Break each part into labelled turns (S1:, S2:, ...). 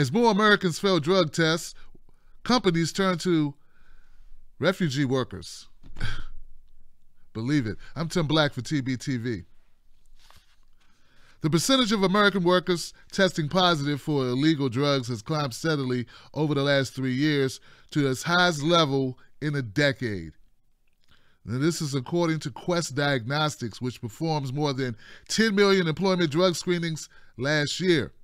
S1: As more Americans fail drug tests, companies turn to refugee workers. Believe it. I'm Tim Black for TBTV. The percentage of American workers testing positive for illegal drugs has climbed steadily over the last 3 years to its highest level in a decade. Now, this is according to Quest Diagnostics, which performs more than 10 million employment drug screenings last year.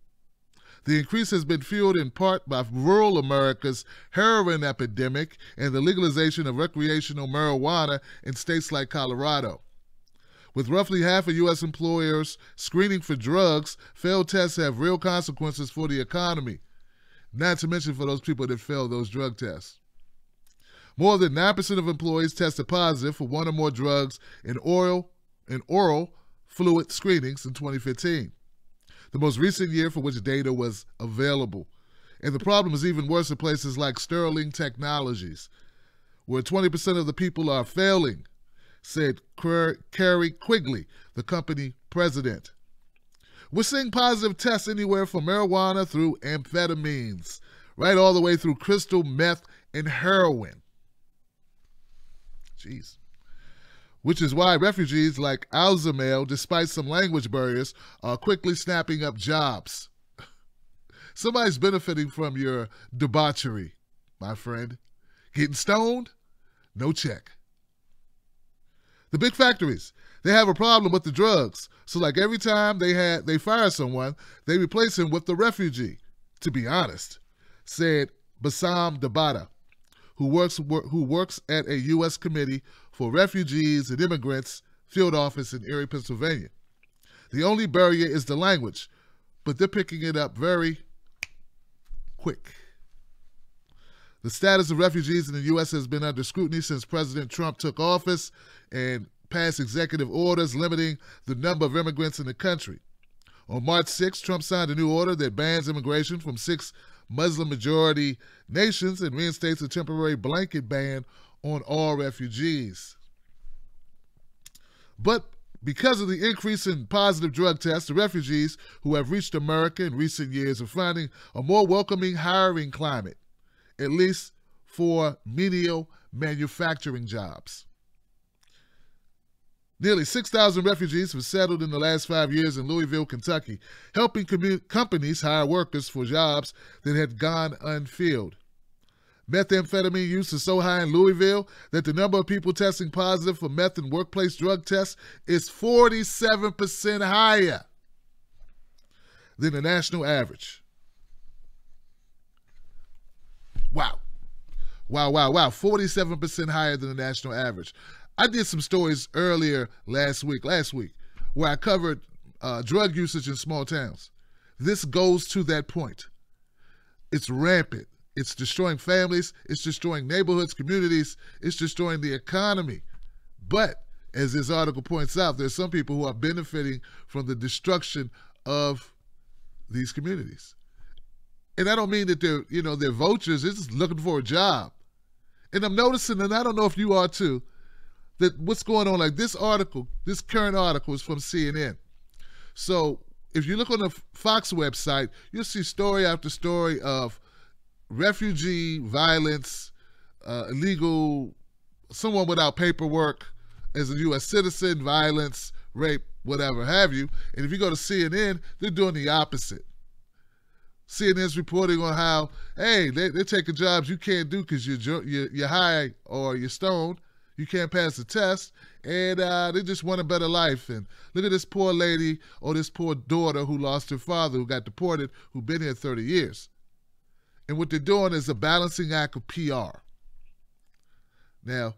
S1: The increase has been fueled in part by rural America's heroin epidemic and the legalization of recreational marijuana in states like Colorado. With roughly half of U.S. employers screening for drugs, failed tests have real consequences for the economy, not to mention for those people that fail those drug tests. More than 9% of employees tested positive for one or more drugs in oral fluid screenings in 2015, the most recent year for which data was available. And the problem is even worse in places like Sterling Technologies, where 20% of the people are failing, said Carrie Quigley, the company president. We're seeing positive tests anywhere from marijuana through amphetamines, right all the way through crystal meth and heroin. Jeez. Which is why refugees like Alzamel, despite some language barriers, are quickly snapping up jobs. Somebody's benefiting from your debauchery, my friend. Getting stoned? No check. The big factories, they have a problem with the drugs. So like every time they fire someone, they replace him with the refugee, to be honest, said Bassam Dabata, who works at a U.S. Committee for Refugees and Immigrants field office in Erie, Pennsylvania. The only barrier is the language, but they're picking it up very quick. The status of refugees in the U.S. has been under scrutiny since President Trump took office and passed executive orders limiting the number of immigrants in the country. On March 6, Trump signed a new order that bans immigration from 6 Muslim-majority nations and reinstates a temporary blanket ban on all refugees. But because of the increase in positive drug tests, the refugees who have reached America in recent years are finding a more welcoming hiring climate, at least for menial manufacturing jobs. Nearly 6,000 refugees have settled in the last 5 years in Louisville, Kentucky, helping companies hire workers for jobs that had gone unfilled. Methamphetamine use is so high in Louisville that the number of people testing positive for meth and workplace drug tests is 47% higher than the national average. Wow. Wow, wow, wow. 47% higher than the national average. I did some stories earlier last week, where I covered drug usage in small towns. This goes to that point. It's rampant. It's destroying families. It's destroying neighborhoods, communities. It's destroying the economy. But, as this article points out, there's some people who are benefiting from the destruction of these communities. And I don't mean that they're vultures. They're just looking for a job. And I'm noticing, and I don't know if you are too, that what's going on, like this article, this current article is from CNN. So if you look on the Fox website, you'll see story after story of refugee violence, illegal, someone without paperwork as a U.S. citizen, violence, rape, whatever have you. And if you go to CNN, they're doing the opposite. CNN's reporting on how, hey, they're taking jobs you can't do because you're high or you're stoned. You can't pass the test, and they just want a better life. And look at this poor lady or this poor daughter who lost her father, who got deported, who'd been here 30 years. And what they're doing is a balancing act of PR. Now,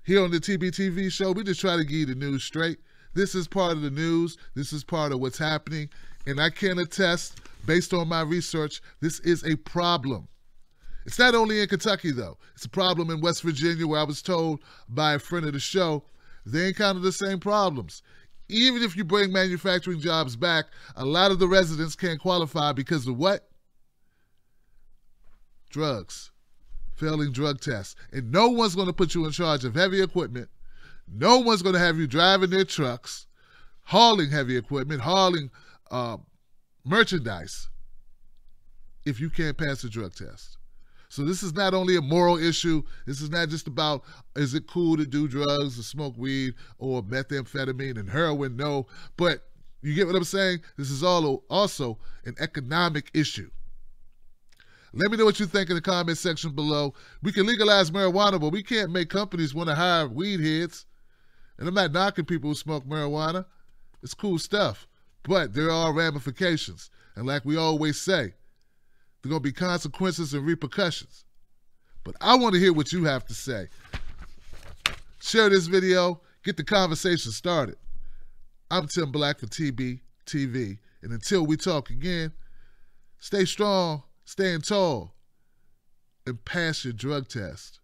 S1: here on the TBTV show, we just try to give you the news straight. This is part of the news. This is part of what's happening. And I can attest, based on my research, this is a problem. It's not only in Kentucky, though. It's a problem in West Virginia, where I was told by a friend of the show, they encounter the same problems. Even if you bring manufacturing jobs back, a lot of the residents can't qualify because of what? Drugs. Failing drug tests. And no one's going to put you in charge of heavy equipment. No one's going to have you driving their trucks, hauling heavy equipment, hauling merchandise, if you can't pass a drug test. So this is not only a moral issue. This is not just about, is it cool to do drugs or smoke weed or methamphetamine and heroin? No. But you get what I'm saying? This is also an economic issue. Let me know what you think in the comment section below. We can legalize marijuana, but we can't make companies want to hire weed heads. And I'm not knocking people who smoke marijuana. It's cool stuff. But there are ramifications. And like we always say, there are going to be consequences and repercussions. But I want to hear what you have to say. Share this video. Get the conversation started. I'm Tim Black for TB TV. And until we talk again, stay strong, stand tall, and pass your drug test.